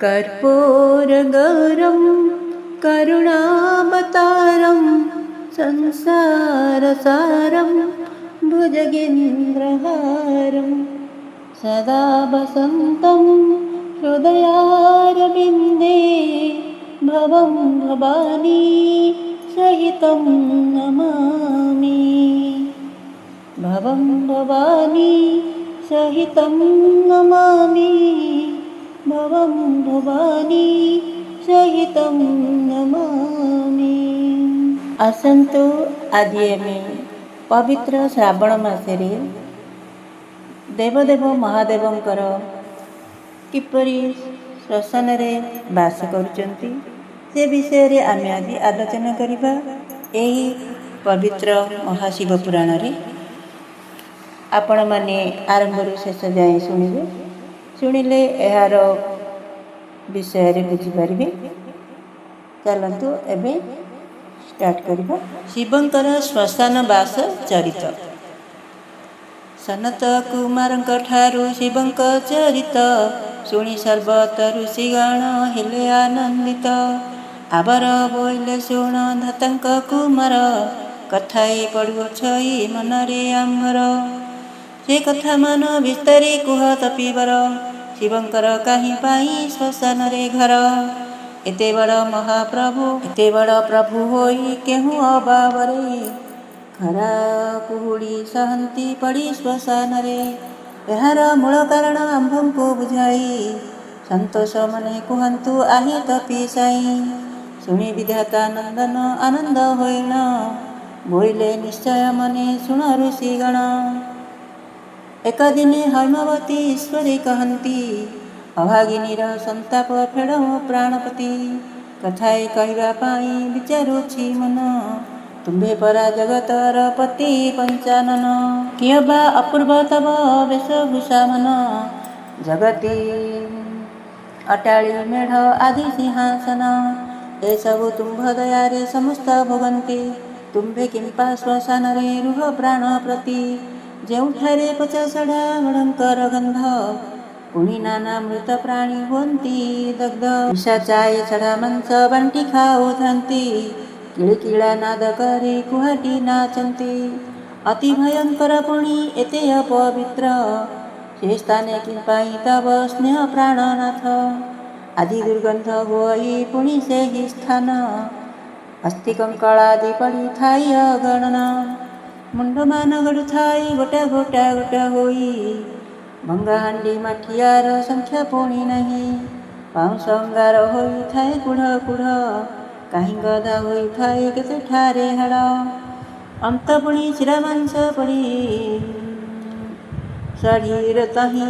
कर्पूरगौरं करुणावतारं संसारसारं भुजगेन्द्रहारं सदा वसन्तं हृदयारविन्दे भवं भवानी सहितं नमामि। भवं भवानी सहितं नमामि। भवं भवानी सहितं नमामि। आसन्तु आदि आमे पवित्र श्रावण मासरे देवदेव महादेवंकर किपरि श्मशान रे बास करुचंती से विषय रे आमे आदि आलोचना करिबा। एही पवित्र महाशिव पुराण रे आपण माने आरंभ रु शेष जाए शुणिबे। शुणिले एहार विषय रे बुझी पारिबे। चलंतु एबे स्टार्ट करिबा। शिवंकर श्मशान बास चरित। सनत कुमारंक ठारू शिवंक चरित शुणी सर्वत ऋषिगण हेले आनंदित। आबर बोइले शुण धातंक कुमार कथाई पड़ुछई मनरे आम्भर। से कथा मान विस्तारी कुह तपीबर शिवंकर कहीं पाई श्मशान रे घर। एते बड़ प्रभु होई केहू अभावरे खरा कुहुड़ी सहंती पड़ी श्मशान रे। एहार मूल कारण आम्भंकु बुझाई संतोष मने कुहंतु आहि तपी साई। शुणी विधाता नंदन आनंद होइण बोइले निश्चय मने शुण ऋषिगण। एक दिने हैमवती ईश्वरी कहंती अभागिनीर संताप फेड़ प्राणपति। कथाए कहवा पाई विचारुछि मन तुम्भे परा जगतर पति पंचानन। किय बा अपूर्व तव वेशभूषा मन जगती अटाली मेढ़ आदि सिंहासन। ए सबु तुम्भ दयारे समस्त भोगंती। तुम्भे किंपा श्मशान रे रुह प्राण प्रति। जेउठारे पचासढ़ा भयंकर गंध पुणी नाना मृत प्राणी हुअंती दग्ध। पिशाचाए छड़ा मांस बांटी खाउथंती किळकिळा नाद करी कुहाटी नाचंती। अति भयंकर पुणी एते अपवित्र से स्थाने किंपाई तव स्नेह प्राणनाथ। आदि दुर्गंध होई पुणी से ही स्थान अस्थि कंकड़ादि पड़ी थाई अगणना। मुंडमान गड़ु थाई गोटा गोटा गोटा होई भंगा हांडी माठियार संख्या पुणी नहीं। पाउंस अंगार होई थाए कुढ़ कुढ़ कहीं गधा होई थाए केते ठारे हाड़। अंत पुणी शिरा मांस पड़ी शरीर तही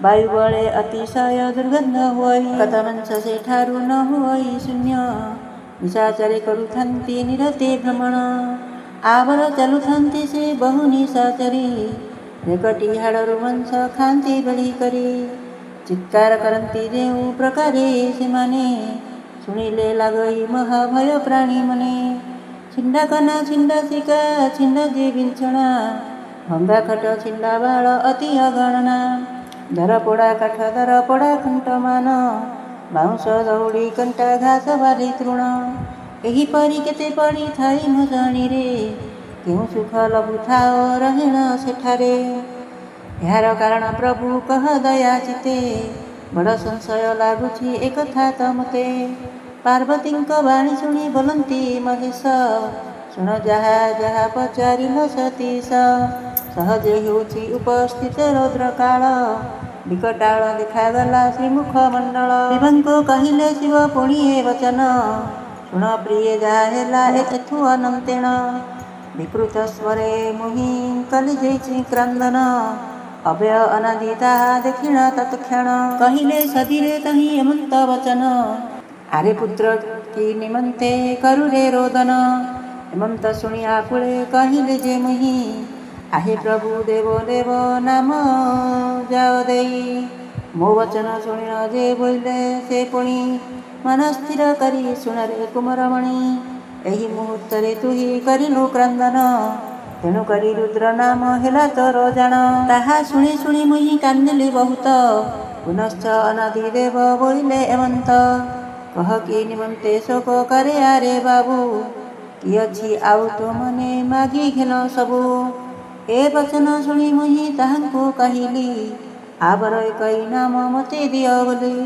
वायु बले अतिशय दुर्गंध होई। कथा मांस से ठारू न होई शून्य निशाचरे करुथंती निरते भ्रमण। आवर चलुथंती से बहु निशाचरी रेकटी हाड़रू मांस खांती बली करी। चित्कार करंती जेउ प्रकारे से माने शुणिले लागई महाभय प्राणी मने। छिंडा कना छिंडा शिका छिंडा जी बिंछणा भंगा खट छिंडा बाल अति अगणना। दर पोड़ा काठ दर पोड़ा खुंट मान बाउंस दौड़ी कंटा घास बारी तृण। एही परी केते पड़ी थाई मजाणी रे केहू सुख लभुथाओ रहेण सेठारे। यार कारण प्रभु कह दया चिते बड़ संशय लागुछि एकथा त मते। पार्वतींक बाणी शुणी बोलंती महेश शुण जहा जहा पचारिल सतीश। सहजे हेउछि उपस्थित रौद्र काल विकटाल देखागला श्रीमुख मंडल। शिवंको कहिले शिव पुणी ए वचन शुण प्रिय जहा हेला एथु अनंतेण। विकृत स्वरे मुहि कलि जैछि क्रंदन अभय अनादिता देखिण तत्क्षण। कहिले सधीरे तही एमंत वचन आरे पुत्र की निमंते करुरे रोदन। एमंत शुणी आकुळे कहिले जे मुहि आहे प्रभु देव देव नाम जाओ देई। मो वचन शुणिण जे बोइले से पुणी मन स्थिर करी शुणरे कुमरमणि। एही मुहूर्तरे तुही करिलु क्रंदन तेणु करी रुद्र नाम हेला तोर जान। ताहा शुणी शुणी मुहि कांदिली बहुत पुनश्च अनादिदेव बोलिले एमंत कह कि निमंते शोक करे आरे बाबू कि अछि आउ तो मने मागी घेन सबू। ए वचन शुणी मुहि ताहांकु कहिली आबर कई नाम मते दियो बोली।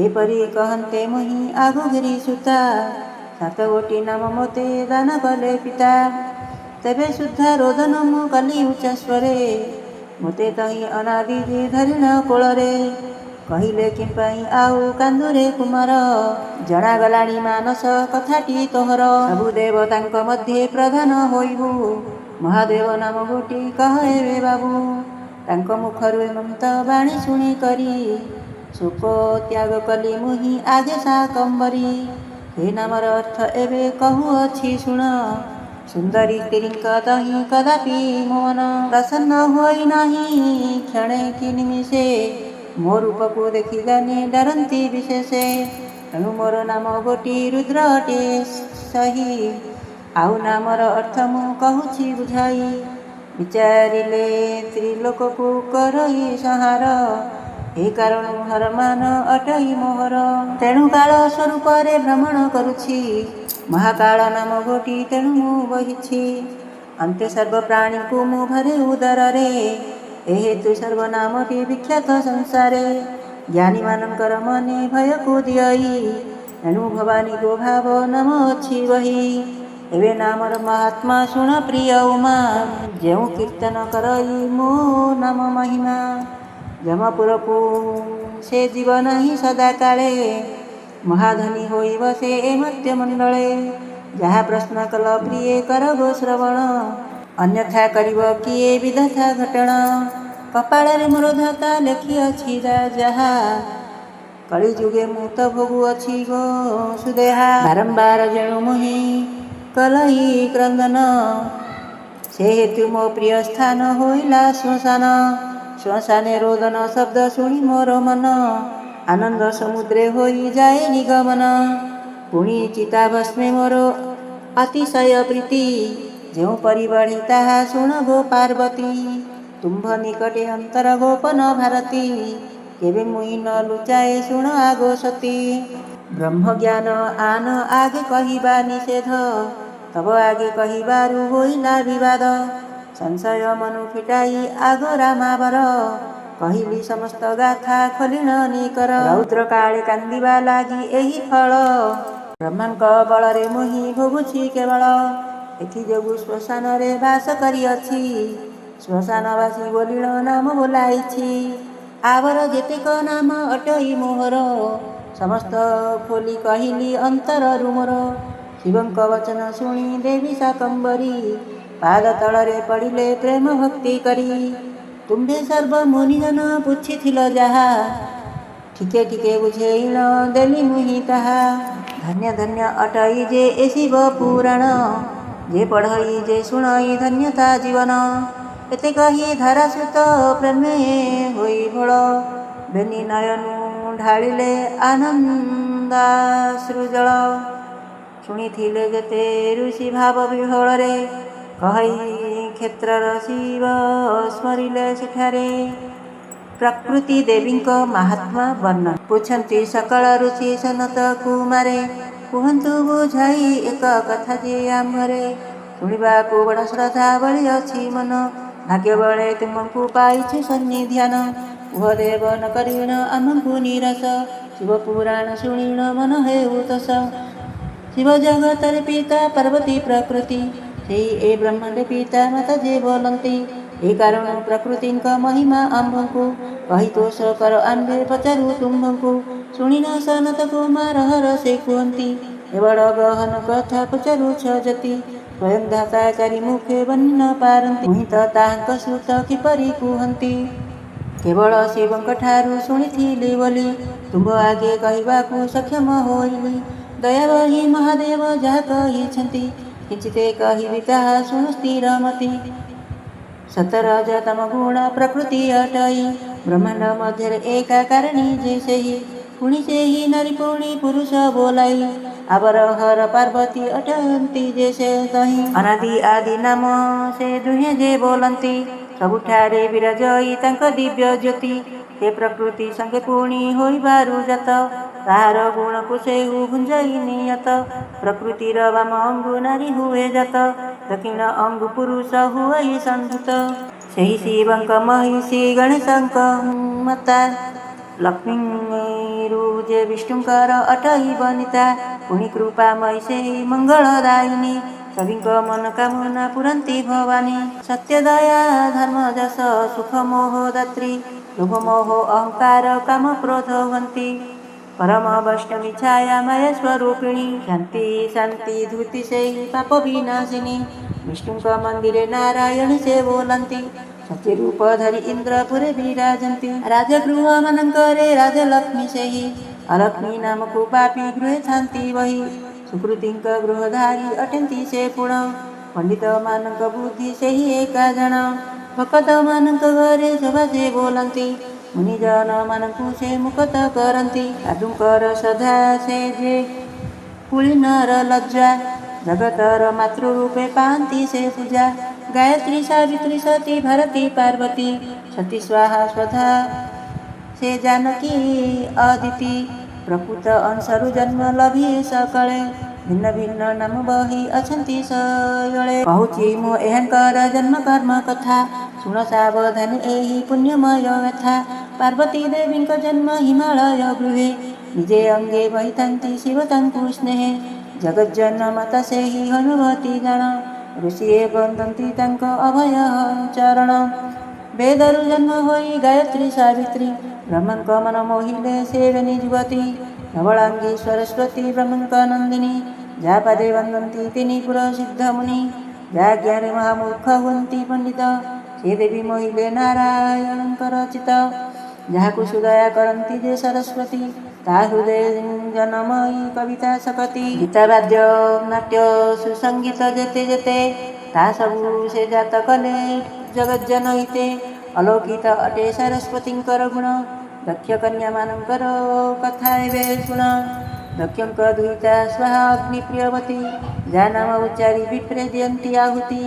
एपरि कहन्ते मुहि आगु गिरी सुता 7 गोटी नाम मते दान कले पिता। तेबे शुद्धा रोदन मु कली उच्च स्वरे मते तही अनादि धरिण कोଳରେ। କହିଲେ କିପାଇଁ ଆଉ କାନ୍ଦୁରେ କୁମାର ଜଣା ଗଲାଣି ମାନସ କଥାଟି ତୋହର। ସବୁ ଦେବତାଙ୍କ ମଧ୍ୟରେ ପ୍ରଧାନ ହୋଇବୁ ମହାଦେବ ନାମ ଗୋଟି କହ ଏବେ ବାବୁ। ତାଙ୍କ ମୁଖରୁ ଏମନ୍ତ ବାଣୀ ଶୁଣି କରି ଶୋକ ତ୍ୟାଗ କଲି ମୁହିଁ ଆଗେ ଶାକମ୍ବରୀ। ସେ ନାମର ଅର୍ଥ ଏବେ କହୁଅଛି ଶୁଣ ସୁନ୍ଦରୀ ସ୍ତ୍ରୀଙ୍କ ତହିଁ କଦାପି ମୋହନ। ପ୍ରସନ୍ନ ହୋଇ ନାହିଁ କ୍ଷଣେ କି ନିମିଷେ ମୋ ରୂପକୁ ଦେଖି ଜାନି ଡରନ୍ତି ବିଶେଷେ। ତେଣୁ ମୋର ନାମ ଗୋଟି ରୁଦ୍ର ଅଟେ ସହି ଆଉ ନାମର ଅର୍ଥ ମୁଁ କହୁଛି ବୁଝାଇ। ବିଚାରିଲେ ତ୍ରିଲୋକକୁ କରଇ ସଂହାର ଏ କାରଣ ହରମାନ ଅଟଇ ମୋହର। ତେଣୁ କାଳ ସ୍ୱରୂପରେ ଭ୍ରମଣ କରୁଛି ମହାକାଳ ନାମ ଗୋଟି ତେଣୁ ମୁଁ ବହିଛି। ଅନ୍ତେ ସର୍ବ ପ୍ରାଣୀଙ୍କୁ ମୁଁ ଭରେ ଉଦରରେ ଏ ହେତୁ ସର୍ବନାମଟି ବିଖ୍ୟାତ ସଂସାରେ। ଜ୍ଞାନୀମାନଙ୍କର ମନେ ଭୟକୁ ଦିଅଇ ଏଣୁ ଭବାନୀ ଗୋ ଭାବ ନାମ ଅଛି ବହି। ଏବେ ନାମର ମହାତ୍ମା ଶୁଣ ପ୍ରିୟ ଉମା ଯେଉଁ କୀର୍ତ୍ତନ କରଇ ମୋ ନାମ ମହିମା। ଯମପୁରକୁ ସେ ଯିବ ନାହିଁ ସଦାକାଳେ ମହାଧନୀ ହୋଇବ ସେ ଏ ମର୍ତ୍ତ୍ୟ ମଣ୍ଡଳେ। ଯାହା ପ୍ରଶ୍ନ କଲ ପ୍ରିୟେ କର ଗୋ ଶ୍ରବଣ ଅନ୍ୟଥା କରିବ କିଏ ବିଧାତା ଘଟଣା। କପାଳରେ ମୋର ଧାତା ଲେଖିଅଛି ଯାହା କଳି ଯୁଗେ ମୁଁ ତ ଭୋଗୁଅଛି ଗୋ ସୁଦେହା। ବାରମ୍ବାର ଯେଣୁ ମୁହିଁ କଲହି କ୍ରନ୍ଦନ ସେ ହେତୁ ମୋ ପ୍ରିୟ ସ୍ଥାନ ହୋଇଲା ଶ୍ମଶାନ। ଶ୍ମଶାନେ ରୋଦନ ଶବ୍ଦ ଶୁଣି ମୋର ମନ ଆନନ୍ଦ ସମୁଦ୍ରେ ହୋଇ ଯାଏ ନିଗମନ। ପୁଣି ଚିତାଭସ୍ମେ ମୋର ଅତିଶୟ ପ୍ରୀତି ଯେଉଁ ପରିବଢ଼େ ତାହା ଶୁଣ ଗୋ ପାର୍ବତୀ। ତୁମ୍ଭ ନିକଟେ ଅନ୍ତର ଗୋପନ ଭାରତୀ କେବେ ମୁଇଁ ନ ଲୁଚାଏ ଶୁଣ ଆଗୋ ସତୀ। ବ୍ରହ୍ମଜ୍ଞାନ ଆନ ଆଗେ କହିବା ନିଷେଧ ତବ ଆଗେ କହିବାରୁ ହୋଇଲା ବିବାଦ। ସଂଶୟ ମନୁ ଫିଟାଇ ଆଗ ରାମାବର କହିଲି ସମସ୍ତ ଗାଥା ଖୋଲିଣ ନିକର। ରୌଦ୍ର କାଳେ କାନ୍ଦିବା ଲାଗି ଏହି ଫଳ ବ୍ରହ୍ମାଙ୍କ ବଳରେ ମୁହିଁ ଭୋଗୁଛି କେବଳ। ଏଥିଯୋଗୁ ଶ୍ମଶାନରେ ବାସ କରିଅଛି ଶ୍ମଶାନବାସୀ ବୋଲିଣ ନାମ ବୋଲାଇଛି। ଆବର ଯେତେକ ନାମ ଅଟଇ ମୋହର ସମସ୍ତ ଖୋଲି କହିଲି ଅନ୍ତରରୁ ମୋର। ଶିବଙ୍କ ବଚନ ଶୁଣି ଦେବୀ ଶାକମ୍ବରୀ ପାଦ ତଳରେ ପଡ଼ିଲେ ପ୍ରେମ ଭକ୍ତି କରି। ତୁମ୍ଭେ ସର୍ବ ମୁନିଜନ ପୁଛିଥିଲ ଯାହା ଠିକେ ଠିକେ ବୁଝେଇଣ ଦେଲି ମୁହିଁ ତାହା। ଧନ୍ୟ ଧନ୍ୟ ଅଟଇ ଯେ ଏ ଶିବ ପୁରାଣ ଯେ ପଢ଼ଇ ଯେ ଶୁଣଇ ଧନ୍ୟତା ଜୀବନ। ଏତେ କହି ଧରାସୁତ ପ୍ରେମେ ହୋଇ ଭୋଳ ବେନି ନୟନୁ ଢାଳିଲେ ଆନନ୍ଦାଶ୍ରୁ ଜଳ। ଶୁଣିଥିଲେ ଯେତେ ଋଷି ଭାବ ବିହୋଳରେ କହଇ କ୍ଷେତ୍ରର ଶିବ ସ୍ମରିଲେ ସେଠାରେ। ପ୍ରକୃତି ଦେବୀଙ୍କ ମାହାତ୍ମ୍ୟ ବର୍ଣ୍ଣନା ପୁଛନ୍ତି ସକଳ ଋଷି ସନତ କୁମାରେ। କୁହନ୍ତୁ ବୁଝାଇ ଏକ କଥା ଯେ ଆମ୍ଭରେ ଶୁଣିବାକୁ ବଡ଼ ଶ୍ରଦ୍ଧା ବଳି ଅଛି ମନ। ଭାଗ୍ୟ ବଳେ ତୁମକୁ ପାଇଛୁ ସନ୍ନିଧାନ କୁହ ଦେବ ନ କରିଣ ଆମକୁ ନିରାଶ। ଶିବ ପୁରାଣ ଶୁଣିଣ ମନ ହେଉ ତୋଷ ଶିବ ଜଗତରେ ପିତା ପାର୍ବତୀ ପ୍ରକୃତି ସେଇ ଏ ବ୍ରହ୍ମାଣ୍ଡ ପିତା ମାତା ଯେ ବୋଲନ୍ତି। ଏ କାରଣ ପ୍ରକୃତିଙ୍କ ମହିମା ଆମ୍ଭଙ୍କୁ କହି ତୋଷ କର ଆମ୍ଭେ ପଚାରୁ ତୁମ୍ଭଙ୍କୁ। ଶୁଣିନ ସନତ କୁମାର ହର ସେ କୁହନ୍ତି ଏ ବଡ଼ ଗହନ କଥା ପଚାରୁଛ ଯତି ସ୍ୱୟଂ ଧାତା ଚାରି ମୁଖେ ବନି ନ ପାରନ୍ତି। ମୁହିଁ ତ ତାହାଙ୍କ ସୁତ କିପରି କୁହନ୍ତି କେବଳ ଶିବଙ୍କ ଠାରୁ ଶୁଣିଥିଲି ବୋଲି ତୁମ୍ଭ ଆଗେ କହିବାକୁ ସକ୍ଷମ ହୋଇଲି। ଦୟାବହି ମହାଦେବ ଯାହା କହିଛନ୍ତି କିଞ୍ଚିତେ କହିବି ତାହା ଶୁଣୁ ସ୍ଥିର ମତି। ସତରଜତମ ଗୁଣ ପ୍ରକୃତି ଅଟଇ ବ୍ରହ୍ମାଣ୍ଡ ମଧ୍ୟରେ ଏକା କାରଣୀ ଯେ ସେହି। ପୁଣି ସେହି ନାରୀ ପୁଣି ପୁରୁଷ ବୋଲାଇ ଆବର ହର ପାର୍ବତୀ ଅଟନ୍ତି ଯେ ସେ ତହିଁ। ଅନାଦି ଆଦି ନାମ ସେ ଦୁହେଁ ଯେ ବୋଲନ୍ତି ସବୁଠାରେ ବିରାଜଇ ତାଙ୍କ ଦିବ୍ୟ ଜ୍ୟୋତି। ସେ ପ୍ରକୃତି ସଙ୍ଗେ ପୁଣି ହୋଇବାରୁ ଜାତ, ତାହାର ଗୁଣକୁ ସେଉ ଭୁଞ୍ଜଇ ନିୟତ। ପ୍ରକୃତିର ବାମ ଅଙ୍ଗୁ ନାରୀ ହୁଏ ଜାତ, ଦକ୍ଷିଣ ଅଙ୍ଗୁ ପୁରୁଷ ହୁଏ ସନ୍ଧୁତ। ସେହି ଶିବଙ୍କ ମହିଷୀ ଗଣେଶଙ୍କ ମାତା, ଲକ୍ଷ୍ମୀରୁ ଯେ ବିଷ୍ଣୁଙ୍କର ଅଟଇ ବନିତା। ପୁଣି କୃପାମୟୀ ସେହି ମଙ୍ଗଳଦାୟିନୀ, ସଭିଙ୍କ ମନକାମନା ପୁରନ୍ତି ଭବାନୀ। ସତ୍ୟ ଦୟା ଧର୍ମ ଯଶ ସୁଖ ମୋହ ଦାତ୍ରୀ, ଲୋଭ ମୋହ ଅହଙ୍କାର କାମ କ୍ରୋଧ ହୁଅନ୍ତି। ପରମ ବୈଷ୍ଣବୀ ଛାୟା ମାୟା ସ୍ୱରୂପିଣୀ, ଶାନ୍ତି ଶାନ୍ତି ଧୃତି ସେହି ପାପ ବିନାଶିନୀ। ବିଷ୍ଣୁଙ୍କ ମନ୍ଦିରେ ନାରାୟଣ ସେ ବୋଲନ୍ତି, ସତ୍ୟ ରୂପ ଧରି ଇନ୍ଦ୍ରପୁରେ ବିରାଜନ୍ତି। ରାଜଗୃହ ମାନଙ୍କରେ ରାଜଲକ୍ଷ୍ମୀ ସେହି, ଅଲକ୍ଷ୍ମୀ ନାମକୁ ପାପୀ ଗୃହେ ଥାନ୍ତି ବହି। ସୁକୃତିଙ୍କ ଗୃହଧାରୀ ଅଟନ୍ତି ସେ ପୁଣ, ପଣ୍ଡିତ ମାନଙ୍କ ବୁଦ୍ଧି ସେହି ଏକା ଜଣ। ଭକତ ମାନଙ୍କ ଘରେ ଶୋଭା ସେ ବୋଲନ୍ତି, ମୁନିଜନ ମାନଙ୍କୁ ସେ ମୁକ୍ତ କରନ୍ତି। ସାଧୁଙ୍କର ଶ୍ରଦ୍ଧା ସେ ଯେ କୁଳୀନର ଲଜ୍ଜା, ଜଗତର ମାତୃ ରୂପେ ପାଆନ୍ତି ସେ ପୂଜା। ଗାୟତ୍ରୀ ସାବିତ୍ରୀ ସତୀ ଭାରତୀ ପାର୍ବତୀ, ସତୀ ସ୍ୱାହା ସ୍ୱଧା ସେ ଜାନକୀ ଅଦିତି। ପ୍ରକୃତ ଅଂଶରୁ ଜନ୍ମ ଲଭି ସକଳେ, ଭିନ୍ନ ଭିନ୍ନ ନାମ ବହି ଅଛନ୍ତି ଶୟଳେ। କହୁଛି ମୁଁ ଏହାଙ୍କର ଜନ୍ମ କର୍ମ କଥା, ଶୁଣ ସାବଧାନ ଏହି ପୁଣ୍ୟମୟ ଗାଥା। ପାର୍ବତୀ ଦେବୀଙ୍କ ଜନ୍ମ ହିମାଳୟ ଗୃହେ, ନିଜେ ଅଙ୍ଗେ ବହିଥାନ୍ତି ଶିବ ତାଙ୍କୁ ସ୍ନେହେ। ଜଗଜ୍ଜନ ମାତା ସେହି ହନୁମତୀ ଜାଣ, ଋଷିଏ ବନ୍ଦନ୍ତି ତାଙ୍କ ଅଭୟ ଚରଣ। ବେଦରୁ ଜନ୍ମ ହୋଇ ଗାୟତ୍ରୀ ସାବିତ୍ରୀ, ବ୍ରହ୍ମାଙ୍କ ମନ ମୋହିଲେ ସେ ବେନି ଯୁବତୀ। ଧବଳାଙ୍ଗୀ ସରସ୍ୱତୀ ବ୍ରହ୍ମଙ୍କ ନନ୍ଦିନୀ, ଯାହା ପାଦେ ବନ୍ଦନ୍ତି ତିନି ପୁର ସିଦ୍ଧ ମୁନି। ଯାହା ଜ୍ଞାନରେ ମହାମୂର୍ଖ ହୁଅନ୍ତି ପଣ୍ଡିତ, ସେ ଦେବୀ ମୋହିଲେ ନାରାୟଣଙ୍କର ଚିତ। ଯାହାକୁ ସୁଦୟା କରନ୍ତି ଯେ ସରସ୍ୱତୀ, ତା ହୃଦୟ ଜନମୟୀ କବିତା ଶକତି। ଗୀତା ବାଦ୍ୟ ନାଟ୍ୟ ସୁସଙ୍ଗୀତ ଯେତେ ଯେତେ, ତା ସବୁ ସେ ଜାତ କଲେ ଜଗଜ୍ଜନ ହିତେ। ଅଲୌକିତ ଅଟେ ସରସ୍ୱତୀଙ୍କର ଗୁଣ, ଦକ୍ଷ କନ୍ୟା ମାନଙ୍କର କଥା ଏବେ ଶୁଣ। ଦକ୍ଷଙ୍କ ଦୁହିତା ସ୍ୱାହା ଅଗ୍ନି ପ୍ରିୟବତୀ, ଯାହା ନାମ ଉଚ୍ଚାରି ବିପ୍ରେ ଦିଅନ୍ତି ଆହୁତି।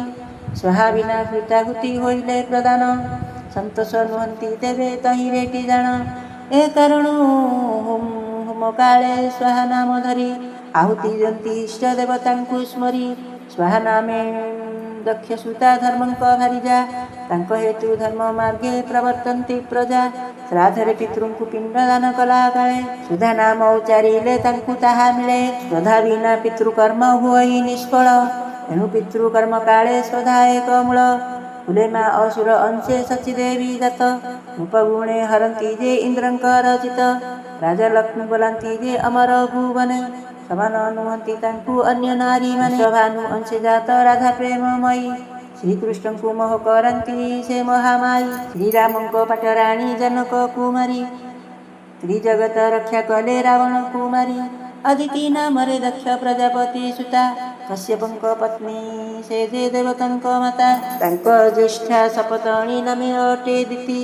ସ୍ୱାହା ବିନା କୃତାହୁତି ହୋଇଲେ ପ୍ରଦାନ, ସନ୍ତୋଷ ନୁହନ୍ତି ତେବେ ତହିଁରେଟି ଜାଣ। ଏ କାରଣୁ ହୋମ କାଳେ ସ୍ୱାହା ନାମ ଧରି, ଆହୁତି ଦିଅନ୍ତି ଇଷ୍ଟ ଦେବତାଙ୍କୁ ସ୍ମରି। ସ୍ୱାହା ନାମେ ଦକ୍ଷ ସୁତା ଧର୍ମଙ୍କ ଭାରିଜା, ତାଙ୍କ ହେତୁ ଧର୍ମ ମାର୍ଗେ ପ୍ରବର୍ତ୍ତନ୍ତି ପ୍ରଜା। ଶ୍ରାଦ୍ଧରେ ପିତୃଙ୍କୁ ପିଣ୍ଡ ଦାନ କଲା କାଳେ, ସୁଧା ନାମ ଉଚ୍ଚାରିଲେ ତାଙ୍କୁ ତାହା ମିଳେ। ଶ୍ରଦ୍ଧା ବିନା ପିତୃକର୍ମ ହୁଅଇ ନିଷ୍ଫଳ, ଏଣୁ ପିତୃକର୍ମ କାଳେ ଶ୍ରଦ୍ଧା ଏକ ମୂଳ। କୁଲେ ମା ଅସୁର ଅଂଶେ ଶଚୀ ଦେବୀ ଜାତ, ରୂପଗୁଣେ ହରନ୍ତି ଯେ ଇନ୍ଦ୍ରଙ୍କର ଚିତ। ରାଜଲକ୍ଷ୍ମୀ ବୋଲାନ୍ତି ଯେ ଅମର ଭୁବନେ, ସମାନ ନୁହନ୍ତି ତାଙ୍କୁ ଅନ୍ୟ ନାରୀ ମାନେ। ଭାନୁ ଅଂଶେ ଜାତ ରାଧା ପ୍ରେମମୟୀ, ଶ୍ରୀକୃଷ୍ଣଙ୍କୁ ମୋହ କରନ୍ତି ସେ ମହାମାୟୀ। ଶ୍ରୀରାମଙ୍କ ପାଟରାଣୀ ଜନକ କୁମାରୀ, ତ୍ରିଜଗତ ରକ୍ଷା କଲେ ରାବଣକୁ ମାରି। ଅଦିତି ନାମରେ ଦକ୍ଷ ପ୍ରଜାପତି ସୁତା, କଶ୍ୟପଙ୍କ ପତ୍ନୀ ସେ ଯେ ଦେବତାଙ୍କ ମାତା। ତାଙ୍କ ଜ୍ୟେଷ୍ଠା ସପତଣୀ ନାମେ ଅଟେ ଦିତି,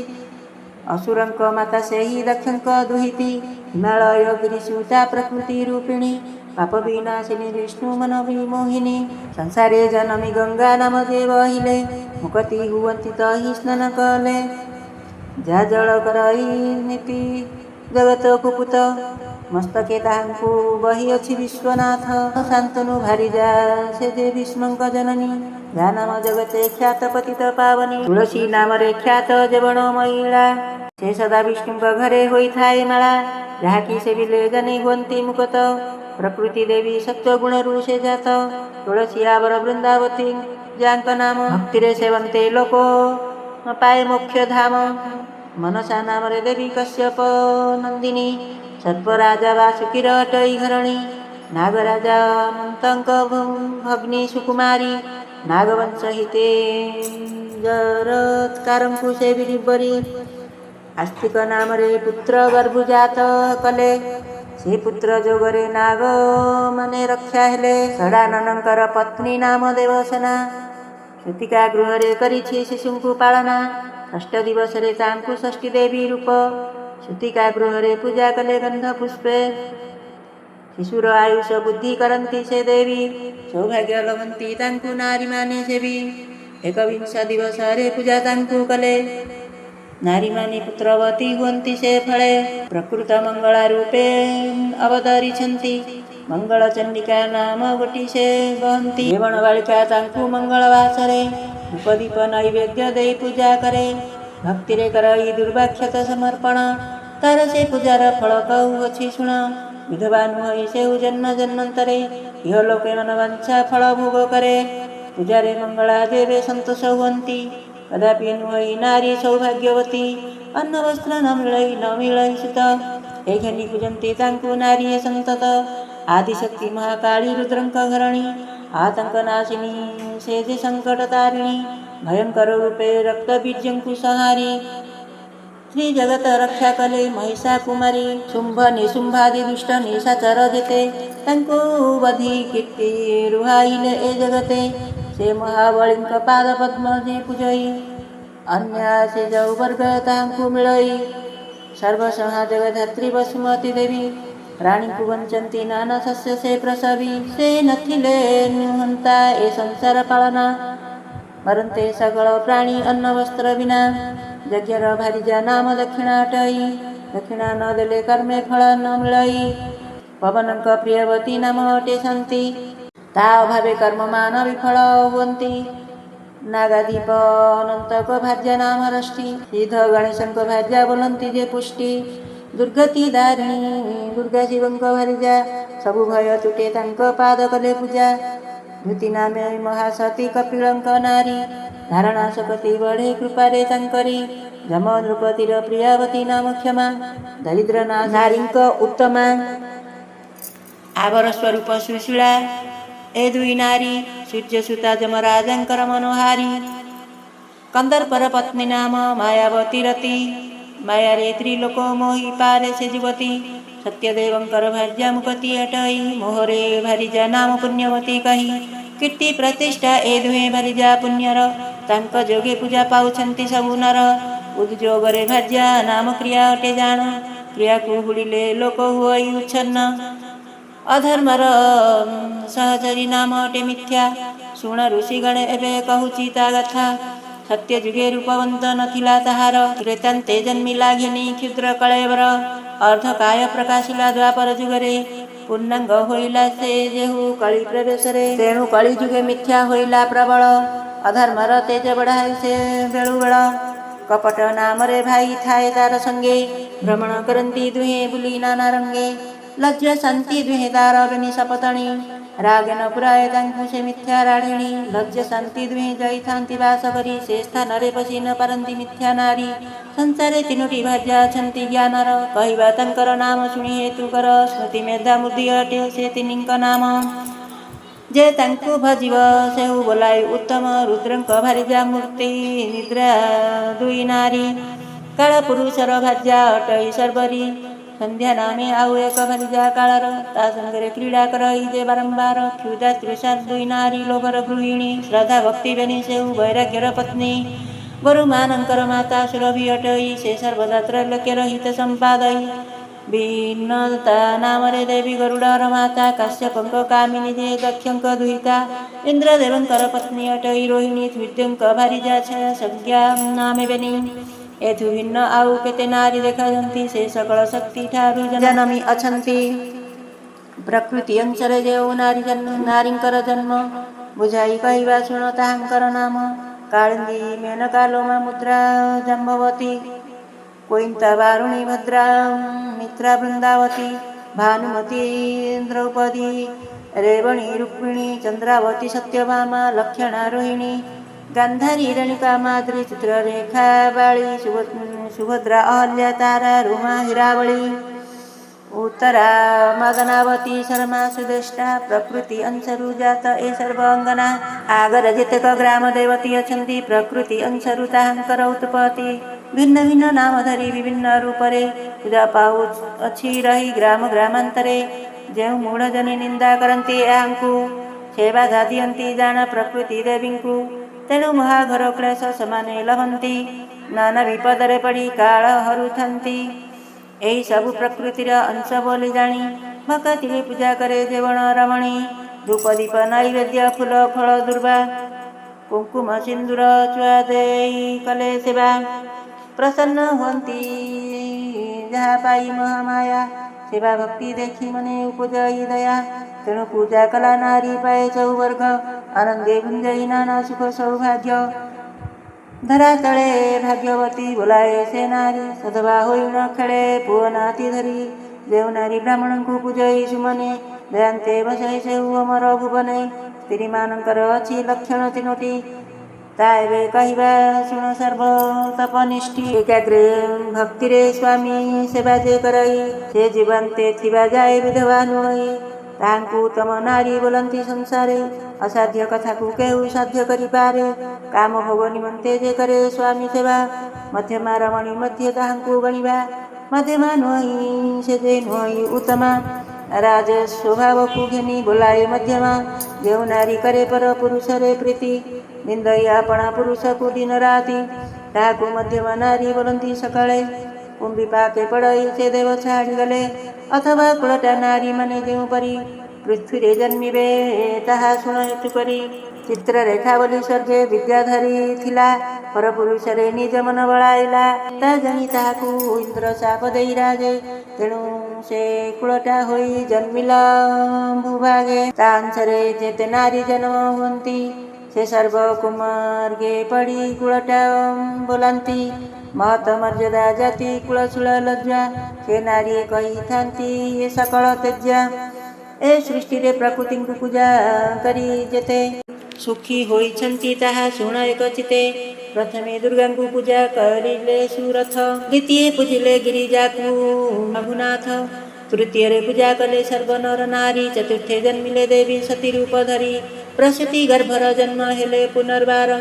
ଅସୁରଙ୍କ ମାତା ସେହି ଦକ୍ଷଙ୍କ ଦୁହିତି। ହିମାଳୟ ଗିରି ସୁତା ପ୍ରକୃତି ରୂପିଣୀ, ପାପ ବିନାଶିନୀ ବିଷ୍ଣୁ ମନ ବିମୋହିନୀ। ସଂସାରେ ଜନମୀ ଗଙ୍ଗା ନାମ ଯେ ବହିଲେ, ମୁକ୍ତି ହୁଅନ୍ତି ତହି ସ୍ନାନ କଲେ। ଯାହା ଜଳ କରଇ ନୀତି ଜଗତକୁ ପୁତ, ମସ୍ତକେ ତାହାଙ୍କୁ ବହିଅଛି ବିଶ୍ୱନାଥ। ଶାନ୍ତନୁ ଭାରିଜା ସେ ଯେ ଭୀଷ୍ମଙ୍କ ଜନନୀ, ଯାହା ନାମ ଜଗତେ ଖ୍ୟାତ ପତିତ ପାବନୀ। ତୁଳସୀ ନାମରେ ଖ୍ୟାତ ଜୀବନ ମହିଳା, ସେ ସଦା ବିଷ୍ଣୁଙ୍କ ଘରେ ହୋଇଥାଏ ମାଳା। ଯାହାକି ସେବିଲେ ଜନେ ହୁଅନ୍ତି ମୁକ୍ତ, ପ୍ରକୃତି ଦେବୀ ସତ୍ୱ ଗୁଣରୁ ସେ ଜାତ। ତୁଳସୀ ଆବର ବୃନ୍ଦାବତୀ ଯାଙ୍କ ନାମ, ଭକ୍ତିରେ ସେବନ୍ତେ ଲୋକ ପାଏ ମୋକ୍ଷ ଧାମ। ମନସା ନାମରେ ଦେବୀ କଶ୍ୟପ ନନ୍ଦିନୀ, ସର୍ପରାଜା ବାସୁକୀର ଅଟଇ ଘରଣୀ। ନାଗରାଜା ଅନନ୍ତଙ୍କ ଭଗ୍ନୀ ସୁକୁମାରୀ, ନାଗବଂଶ ହିତେ ଜରତ୍କାରଙ୍କୁ ସେ ବିରିବରୀ। ଆସ୍ତିକ ନାମରେ ପୁତ୍ର ଗର୍ଭଜାତ କଲେ, ସେ ପୁତ୍ର ଯୋଗରେ ନାଗ ମାନେ ରକ୍ଷା ହେଲେ। ଷଡ଼ାନନଙ୍କର ପତ୍ନୀ ନାମ ଦେବସେନା, ସୂତିକା ଗୃହରେ କରିଛି ଶିଶୁଙ୍କୁ ପାଳନା। ଷଷ୍ଠ ଦିବସରେ ତାଙ୍କୁ ଷଷ୍ଠୀ ଦେବୀ ରୂପ, ସୂତିକା ଗୃହରେ ପୂଜା କଲେ ଗନ୍ଧ ପୁଷ୍ପେ। ଶିଶୁର ଆୟୁଷ ବୁଦ୍ଧି କରନ୍ତି ସେ ଦେବୀ, ସୌଭାଗ୍ୟ ଲଭନ୍ତି ତାଙ୍କୁ ନାରୀମାନେ ସେବି। ଏକବିଂଶ ଦିବସରେ ପୂଜା ତାଙ୍କୁ କଲେ, ନାରୀମାନେ ପୁତ୍ରବତୀ ହୁଅନ୍ତି ସେ ଫଳେ ପ୍ରକୃତ ମଙ୍ଗଳା ରୂପେ ଅବତରିଛନ୍ତି। ମଙ୍ଗଳ ଚଣ୍ଡିକା ନାମ ଗୋଟି ସେ ବହନ୍ତି। ଦେବଣ ବାଳିକା ତାଙ୍କୁ ମଙ୍ଗଳବାସରେ ଧୂପଦୀପ ନୈବେଦ୍ୟ ଦେଇ ପୂଜା କରେ। ଭକ୍ତିରେ କରଇ ଦୁର୍ବାକ୍ଷତ ସମର୍ପଣ ତାର ସେ ପୂଜାର ଫଳ କହୁଅଛି ଶୁଣ। ବିଧବା ନୁହଇ ସେଉ ଜନ୍ମ ଜନ୍ମାନ୍ତରେ ଇହଲୋକେ ମନବାଞ୍ଛା ଫଳ ଭୋଗ କରେ। ପୂଜାରେ ମଙ୍ଗଳା ଦେବେ ସନ୍ତୋଷ ହୁଅନ୍ତି। କଦାପି ନୁହଇ ନାରୀ ସୌଭାଗ୍ୟବତୀ ଅନ୍ନ ବସ୍ତ୍ର ନ ମିଳଇ ସୁତ। ଏ ଘେନି ପୂଜନ୍ତି ତାଙ୍କୁ ନାରୀ ସନ୍ତତ। ଆଦିଶକ୍ତି ମହାକାଳୀ ରୁଦ୍ରଙ୍କ ଘରଣୀ ଆତଙ୍କ ନାଶିନୀ ସେ ଯେ ସଙ୍କଟ ତାରିଣୀ। ଭୟଙ୍କର ରୂପେ ରକ୍ତ ବୀର୍ଯ୍ୟଙ୍କୁ ସଂହାରି ଶ୍ରୀ ଜଗତ ରକ୍ଷା କଲେ ମହିଷା କୁମାରୀ। ଶୁମ୍ଭ ନିଶୁମ୍ଭାଦି ଦୁଷ୍ଟ ନିଶାଚର ଯେତେ ତାଙ୍କୁ ବଧି କୀର୍ତ୍ତି ରୁହାଇଲେ ଏ ଜଗତେ। ସେ ମହାବଳୀଙ୍କ ପାଦ ପଦ୍ମ ଯେ ପୂଜଇ ଅନ୍ୟ ସେ ଯଉ ବର୍ଗ ତାହାଙ୍କୁ ମିଳଇ। ସର୍ବସଂହା ଜଗଧାତ୍ରୀ ବସୁମତୀ ଦେବୀ ରାଣୀଙ୍କୁ ବଞ୍ଚନ୍ତି ନାନା ଶସ୍ୟ ସେ ପ୍ରସବୀ। ସେ ନଥିଲେ ନୁହନ୍ତା ଏ ସଂସାର ପାଳନା ମରନ୍ତେ ସକଳ ପ୍ରାଣୀ ଅନ୍ନ ବସ୍ତ୍ର ବିନା। ଯଜ୍ଞର ଭାରିଜା ନାମ ଦକ୍ଷିଣା ଅଟଇ ଦକ୍ଷିଣା ନ ଦେଲେ କର୍ମେ ଫଳ ନ ମିଳଇ। ପବନଙ୍କ ପ୍ରିୟବତୀ ନାମ ଅଟେ ଶାନ୍ତି ତା ଅଭାବେ କର୍ମମାନ ବିଫଳ ହୁଅନ୍ତି। ନାଗାଦୀପ ଅନନ୍ତକ ଭାର୍ଯ୍ୟା ନାମ ରଷ୍ଟି ସିଦ୍ଧ ଗଣେଶଙ୍କ ଭାର୍ଯ୍ୟା ବୋଲନ୍ତି ଯେ ପୁଷ୍ଟି। ଦୁର୍ଗତି ଦାରିଣୀ ଦୁର୍ଗା ଶିବଙ୍କ ଭାରିଜା ସବୁ ଭୟ ତୁଟେ ତାଙ୍କ ପାଦ କଲେ ପୂଜା। ଧୃତି ନାମେ ମହାସତୀ କପିଳଙ୍କ ନାରୀ ଧାରଣା ଶକ୍ତି ବଢ଼େ କୃପାରେ ତାଙ୍କରି। ଯମ ନୃପତିର ପ୍ରିୟାବତୀ ନାମ କ୍ଷମା ଦରିଦ୍ର ନାରୀଙ୍କ ଉତ୍ତମା। ଆବର ସ୍ୱରୂପ ସୁଶୀଳା ଏ ଦୁଇ ନାରୀ ସୂର୍ଯ୍ୟସୁତା ଯମରାଜଙ୍କର ମନୋହାରୀ। କନ୍ଦର୍ପର ପତ୍ନୀ ନାମ ମାୟାବତୀ ରତି ମାୟାରେ ତ୍ରିଲୋକ ମୋହି ପାରେ ସେ ଯୁବତୀ। ସତ୍ୟଦେବଙ୍କର ଭାର୍ଯ୍ୟା ମୁକତି ଅଟଇ ମୋହରେ ଭାରିଜା ନାମ ପୁଣ୍ୟବତୀ କହି। କୀର୍ତ୍ତି ପ୍ରତିଷ୍ଠା ଏ ଦୁହେଁ ଭାରିଜା ପୁଣ୍ୟର ତାଙ୍କ ଯୋଗେ ପୂଜା ପାଉଛନ୍ତି ସବୁ ନର। ଉଦ୍ଯୋଗରେ ଭାର୍ଯ୍ୟା ନାମ କ୍ରିୟା ଅଟେ ଜାଣ କ୍ରିୟାକୁ ହୁଡ଼ିଲେ ଲୋକ ହୁଅଇ ଉଚ୍ଛନ୍ନ। ଅଧର୍ମର ସହଚରୀ ନାମ ଅଟେ ମିଥ୍ୟା ଶୁଣ ଋଷିଗଣେ ଏବେ କହୁଛି ତା କଥା। ସତ୍ୟ ଯୁଗେ ରୂପବନ୍ତ ନଥିଲା ତାହାର ତ୍ରେତାନ୍ତେ ଜନ୍ମିଲା ଘେନି କ୍ଷୁଦ୍ର କଳେବର। ଅର୍ଦ୍ଧକାୟ ପ୍ରକାଶିଲା ଦ୍ୱାପର ଯୁଗରେ ପୂର୍ଣ୍ଣାଙ୍ଗ ହୋଇଲା ସେ ଯେହୁ କଳି ପ୍ରବେଶରେ। ତେଣୁ କଳି ଯୁଗେ ମିଥ୍ୟା ହୋଇଲା ପ୍ରବଳ ଅଧର୍ମର ତେଜ ବଢ଼ାଏ ସେ ବେଳୁବେଳ। କପଟ ନାମରେ ଭାଇ ଥାଏ ତାର ସଙ୍ଗେ ଭ୍ରମଣ କରନ୍ତି ଦୁହେଁ ବୁଲି ନାନା ରଙ୍ଗେ। ଲଜ୍ଜା ଶାନ୍ତି ଦୁହେଁ ତାର ବେନି ସପତଣୀ ରାଗେନ ପୁରାଏ ତାଙ୍କୁ ସେ ମିଥ୍ୟା ରାଢ଼ିଣୀ। ଲଜ୍ଜା ଶାନ୍ତି ଦୁହେଁ ଯାଇଥାନ୍ତି ବାସ କରି ସେ ସ୍ଥାନରେ ପଶି ନ ପାରନ୍ତି ମିଥ୍ୟା ନାରୀ। ସଂସାରେ ତିନୋଟି ଭାର୍ଯ୍ୟା ଅଛନ୍ତି ଜ୍ଞାନର କହିବା ତାଙ୍କର ନାମ ଶୁଣି ହେତୁକର। ସ୍ମୃତି ମେଧା ମୁଦି ଅଟେ ସେ ତିନିଙ୍କ ନାମ ଯେ ତାଙ୍କୁ ଭଜିବ ସେହୁ ବୋଲାଇ ଉତ୍ତମ। ରୁଦ୍ରଙ୍କ ଭାରିଜା ମୂର୍ତ୍ତି ନିଦ୍ରା ଦୁଇ ନାରୀ କାଳ ପୁରୁଷର ଭାର୍ଯ୍ୟା ଅଟଇ ସର୍ବରୀ। ସନ୍ଧ୍ୟା ନାମେ ଆଉ ଏକ ଭାରିଜା କାଳର ତା ସଙ୍ଗରେ କ୍ରୀଡ଼ା କରଇ ଯେ ବାରମ୍ବାର। କ୍ଷୁଧା ତୃଷା ଦୁଇ ନାରୀ ଲୋଭର ଗୃହିଣୀ ଶ୍ରଦ୍ଧା ଭକ୍ତି ବେନି ସେହୁ ବୈରାଗ୍ୟର ପତ୍ନୀ। ଗୋରୁମାନଙ୍କର ମାତା ସୁରଭି ଅଟଇ ସେ ସର୍ବଦା ତ୍ରୈଲୋକ୍ୟର ହିତ ସମ୍ପାଦଇ। ବିନତା ନାମରେ ଦେବୀ ଗରୁଡ଼ର ମାତା କାଶ୍ୟପଙ୍କ କାମିନୀ ଯେ ଦକ୍ଷଙ୍କ ଦୁହିତା। ଇନ୍ଦ୍ରଦେବଙ୍କର ପତ୍ନୀ ଅଟଇ ରୋହିଣୀ ସୂର୍ଯ୍ୟଙ୍କ ଭାରିଜା ଛାୟା ସଂଜ୍ଞା ନାମେ ବେନି। ଏଥୁ ଭିନ୍ନ ଆଉ କେତେ ନାରୀ ଦେଖାଯାନ୍ତି ସେ ସକଳ ଶକ୍ତି ଠାରୁ ଜନମୀ ଅଛନ୍ତି। ପ୍ରକୃତି ଅଂଶରେ ଯେଉଁ ନାରୀଙ୍କର ଜନ୍ମ ବୁଝାଇ କହିବା ଶୁଣ ତାହାଙ୍କର ନାମ। କାଳିନ୍ଦୀ ମେନକା ଲୋମା ଜାମ୍ବବତୀ କୈନ୍ତା ବାରୁଣୀ ଭଦ୍ରା ମିତ୍ରା ବୃନ୍ଦାବତୀ ଭାନୁମତୀ ଦ୍ରୌପଦୀ ରେବଣୀ ରୁକ୍ମିଣୀ ଚନ୍ଦ୍ରାବତୀ ସତ୍ୟଭାମା ଲକ୍ଷଣା ରୋହିଣୀ ଗାନ୍ଧାରୀ ରେଣୁକା ମାଦ୍ରୀ ଚିତ୍ରରେଖା ବାଳୀ ସୁଭଦ୍ରା ଅହଲ୍ୟା ତାରା ରୁମା ହୀରାବଳୀ ଉତ୍ତରା ମଦନାବତୀ ଶର୍ମା ସୁଦେଷ୍ଟା ପ୍ରକୃତି ଅଂଶରୁ ଜାତ ଏ ସର୍ବ ଅଙ୍ଗନା। ଆଗର ଯେତେକ ଗ୍ରାମ ଦେବତୀ ଅଛନ୍ତି ପ୍ରକୃତି ଅଂଶରୁ ତାହାଙ୍କର ଉତ୍ପତ୍ତି। ଭିନ୍ନ ଭିନ୍ନ ନାମ ଧରି ବିଭିନ୍ନ ରୂପରେ ପୂଜା ପାଉଅଛି ରହି ଗ୍ରାମ ଗ୍ରାମାନ୍ତରେ। ଯେଉଁ ମୂଢ଼ଜନେ ନିନ୍ଦା କରନ୍ତି ଏହାଙ୍କୁ ସେ ବାଧା ଦିଅନ୍ତି ଜାଣ ପ୍ରକୃତି ଦେବୀଙ୍କୁ। ତେଣୁ ମହାଘୋର କ୍ଲେଶ ସେମାନେ ଲଭନ୍ତି ନାନା ବିପଦରେ ପଡ଼ି କାଳ ହରୁଥାନ୍ତି। ଏହି ସବୁ ପ୍ରକୃତିର ଅଂଶ ବୋଲି ଜାଣି ଭକତିରେ ପୂଜା କରେ ଦେବଣ ରମଣୀ। ଧୂପ ଦୀପ ନୈବେଦ୍ୟ ଫୁଲ ଫଳ ଦୁର୍ବା କୁଙ୍କୁମ ସିନ୍ଦୁର ଚୁଆ ଦେଇ କଲେ ସେବା। ପ୍ରସନ୍ନ ହୁଅନ୍ତି। ଯାହା ପାଇ ମହାମାୟା ସେବା ଭକ୍ତି ଦେଖି ମନେ ଉପଜଇ ଦୟା। ତେଣୁ ପୂଜା କଲା ନାରୀ ପାଏ ଚଉବର୍ଗ, ଆନନ୍ଦେ ଗୁଞ୍ଜଇ ନାନା ସୁଖ ସୌଭାଗ୍ୟ। ଧରା ତଳେ ଭାଗ୍ୟବତୀ ବୋଲାଏ ସେ ନାରୀ, ସଧବା ହୋଇ ନ ଖେଳେ ପୁଅ ନାତି ଧରି। ଯେଉଁ ନାରୀ ବ୍ରାହ୍ମଣଙ୍କୁ ପୂଜଇ ସୁମନେ, ଦୟାନ୍ତେ ବସଇ ସେଉ ଅମର ଭୁବନେ। ସ୍ତ୍ରୀମାନଙ୍କର ଅଛି ଲକ୍ଷଣ ତିନୋଟି, ତା ଏବେ କହିବା ଶୁଣ ସର୍ବ ତପନିଷ୍ଠି। ଏକାଗ୍ରେ ଭକ୍ତିରେ ସ୍ୱାମୀ ସେବା ଯେ କରଇ, ସେ ଜୀବନ୍ତେ ଥିବା ଯାଏ ବିଧବା ନୁହଇ। ତାହାଙ୍କୁ ତମ ନାରୀ ବୋଲନ୍ତି ସଂସାରେ, ଅସାଧ୍ୟ କଥାକୁ କେହୁ ସାଧ୍ୟ କରିପାରେ। କାମ ଭୋଗ ନିମନ୍ତେ ଯେ କରେ ସ୍ୱାମୀ ସେବା, ମଧ୍ୟମା ରମଣୀ ମଧ୍ୟ ତାହାଙ୍କୁ ଗଣିବା। ମଧ୍ୟମା ନୁହଇ ସେ ଯେ ନୁହଇ ଉତ୍ତମା, ରାଜ ସ୍ୱଭାବକୁ ଘେନି ବୋଲାଏ ମଧ୍ୟମା। ଯେଉଁ ନାରୀ କରେ ପର ପୁରୁଷରେ ପ୍ରୀତି, ନିନ୍ଦଇ ଆପଣା ପୁରୁଷକୁ ଦିନ ରାତି, ତାହାକୁ ମଧ୍ୟମା ନାରୀ ବୋଲନ୍ତି ସକାଳେ। କୁମ୍ଭୀ ପାକେ ପଡ଼ଇ ସେ ଦେବ ଛାଡ଼ିଗଲେ, ଅଥବା କୁଳଟା ନାରୀ ମାନେ ଯେଉଁପରି ପୃଥ୍ୱୀରେ ଜନ୍ମିବେ, ତାହା ଶୁଣ ହେତୁ କରି। ଚିତ୍ରରେଖା ବୋଲି ସ୍ୱର୍ଗେ ବିଦ୍ୟାଧରି ଥିଲା, ପରପୁରୁଷରେ ନିଜ ମନ ବଳାଇଲା। ତା ଜାଣି ତାହାକୁ ଇନ୍ଦ୍ର ଶାପ ଦେଇ ରାଜେ, ତେଣୁ ସେ କୁଳଟା ହୋଇ ଜନ୍ମିଲ ଭୂଭାଗେ। ତା ଅଂଶରେ ଯେତେ ନାରୀ ଜନ୍ମ ହୁଅନ୍ତି, ସେ ସର୍ବ କୁମାର୍ଗେ ପଡ଼ି କୁଳଟା ବୋଲାନ୍ତି। ମହତ ମର୍ଯ୍ୟାଦା ଜାତି କୁଳଶୂଳ ଲଜ୍ଜା, ସେ ନାରୀ କହିଥାନ୍ତି ଏ ସକଳ ତେଜ୍ୟା। ଏ ସୃଷ୍ଟିରେ ପ୍ରକୃତିଙ୍କୁ ପୂଜା କରି ଯେତେ ସୁଖୀ ହୋଇଛନ୍ତି, ତାହା ଶୁଣ ଏକଚିତେ। ପ୍ରଥମେ ଦୁର୍ଗାଙ୍କୁ ପୂଜା କରିଲେ ସୁରଥ, ଦ୍ୱିତୀୟ ପୂଜିଲେ ଗିରିଜାକୁ ରଘୁନାଥ, ତୃତୀୟରେ ପୂଜା କଲେ ସର୍ବ ନର ନାରୀ, ଚତୁର୍ଥେ ଜନ୍ମିଲେ ଦେବୀ ସତୀ ରୂପ ଧରି। ପ୍ରସୂତି ଗର୍ଭର ଜନ୍ମ ହେଲେ ପୁନର୍ବାର,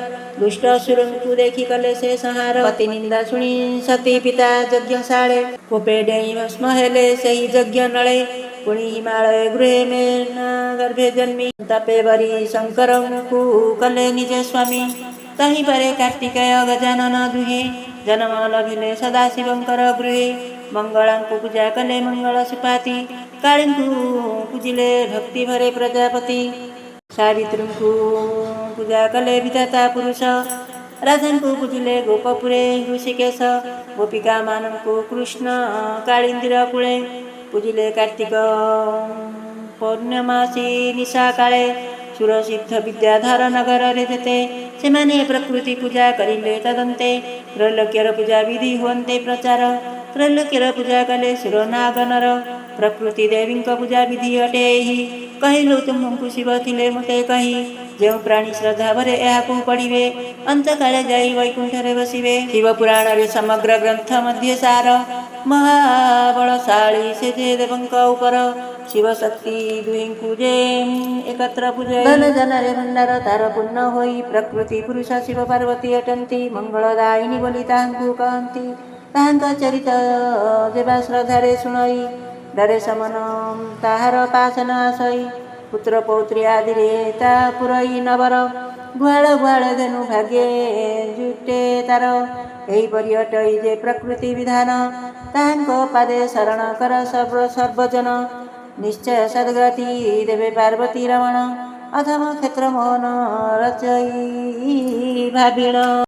ଦୁଷ୍ଟ ଅସୁରଙ୍କୁ ଦେଖି କଲେ ସେ ସଂହାର। ପତି ନିନ୍ଦା ଶୁଣି ସତୀ ପିତା ଯଜ୍ଞଶାଳେ, କୋପେ ଡେଇଁ ଭସ୍ମ ହେଲେ ସେହି ଯଜ୍ଞ ନଳେ। ପୁଣି ହିମାଳୟ ଗୃହେ ମେନା ଗର୍ଭେ ଜନ୍ମି, ତପେ ବରି ଶଙ୍କରଙ୍କୁ କଲେ ନିଜ ସ୍ୱାମୀ। ତହିଁପରେ କାର୍ତ୍ତିକେୟ ଗଜାନନ ଦୁହେଁ, ଜନ୍ମ ଲଭିଲେ ସଦାଶିବଙ୍କର ଗୃହେ। ମଙ୍ଗଳାଙ୍କୁ ପୂଜା କଲେ ମଙ୍ଗଳ ସୁପାତି, କାଳୀଙ୍କୁ ପୂଜିଲେ ଭକ୍ତି ଭରେ ପ୍ରଜାପତି। ସାବିତ୍ରୀଙ୍କୁ ପୂଜା କଲେ ବିଧାତା ପୁରୁଷ, ରାଧାଙ୍କୁ ପୂଜିଲେ ଗୋପପୁରେ ଋଷିକେଶ। ଗୋପିକାମାନଙ୍କୁ କୃଷ୍ଣ କାଳିନ୍ଦୀର କୂଳେ, ପୂଜିଲେ କାର୍ତ୍ତିକ ପୌର୍ଣ୍ଣମାସୀ ନିଶା କାଳେ। ସୁରସିଦ୍ଧ ବିଦ୍ୟାଧର ନଗରରେ ଯେତେ, ସେମାନେ ପ୍ରକୃତି ପୂଜା କରିଲେ ତଦନ୍ତେ। ତ୍ରୈଲୋକ୍ୟର ପୂଜା ବିଧି ହୁଅନ୍ତେ ପ୍ରଚାର, ତ୍ରୈଲୋକ୍ୟର ପୂଜା କଲେ ସୁର ନାଗ ନର। ପ୍ରକୃତି ଦେବୀଙ୍କ ପୂଜା ବିଧି ଅଟେ ଏହି, କହିଲୁ ତୁମକୁ ଶିବ ଥିଲେ ମୋତେ କହି। ଯେଉଁ ପ୍ରାଣୀ ଶ୍ରଦ୍ଧା ଭରେ ଏହାକୁ ପଢ଼ିବେ, ଅନ୍ତକାଳେ ଯାଇ ବୈକୁଣ୍ଠରେ ବସିବେ। ଶିବ ପୁରାଣରେ ସମଗ୍ର ଗ୍ରନ୍ଥ ମଧ୍ୟ ସାର, ମହାବଳଶାଳୀ ସେ ଯେ ଦେବଙ୍କ ଉପର। ଶିବ ଶକ୍ତି ଦୁହିଁଙ୍କୁ ଯେ ଏକତ୍ର ପୂଜେ, ଧନ ଜନରେ ଭଣ୍ଡାର ତାର ପୂର୍ଣ୍ଣ ହୋଇ। ପ୍ରକୃତି ପୁରୁଷ ଶିବ ପାର୍ବତୀ ଅଟନ୍ତି, ମଙ୍ଗଳଦାୟିନୀ ବୋଲି ତାହାଙ୍କୁ କହନ୍ତି। ତାହାଙ୍କ ଚରିତ ଯେବା ଶ୍ରଦ୍ଧାରେ ଶୁଣଇ, ଡରେ ସମନ ତାହାର ପାଶନ ଆସଇ। ପୁତ୍ର ପୌତ୍ରୀ ଆଦିରେ ତା ପୁରଇ ନବର, ଗୁହାଳ ଗୁହାଳ ଧେନୁ ଭାଗ୍ୟେ ଜୁଟେ ତାର। ଏହିପରି ଅଟଇ ଯେ ପ୍ରକୃତି ବିଧାନ, ତାହାଙ୍କ ପାଦେ ଶରଣ କର ସର୍ବଜନ। ନିଶ୍ଚୟ ସଦ୍ଗତି ଦେବେ ପାର୍ବତୀ ରମଣ, ଅଧମ କ୍ଷେତ୍ର ମୋହନ ରଚଇ ଭାବିଣ।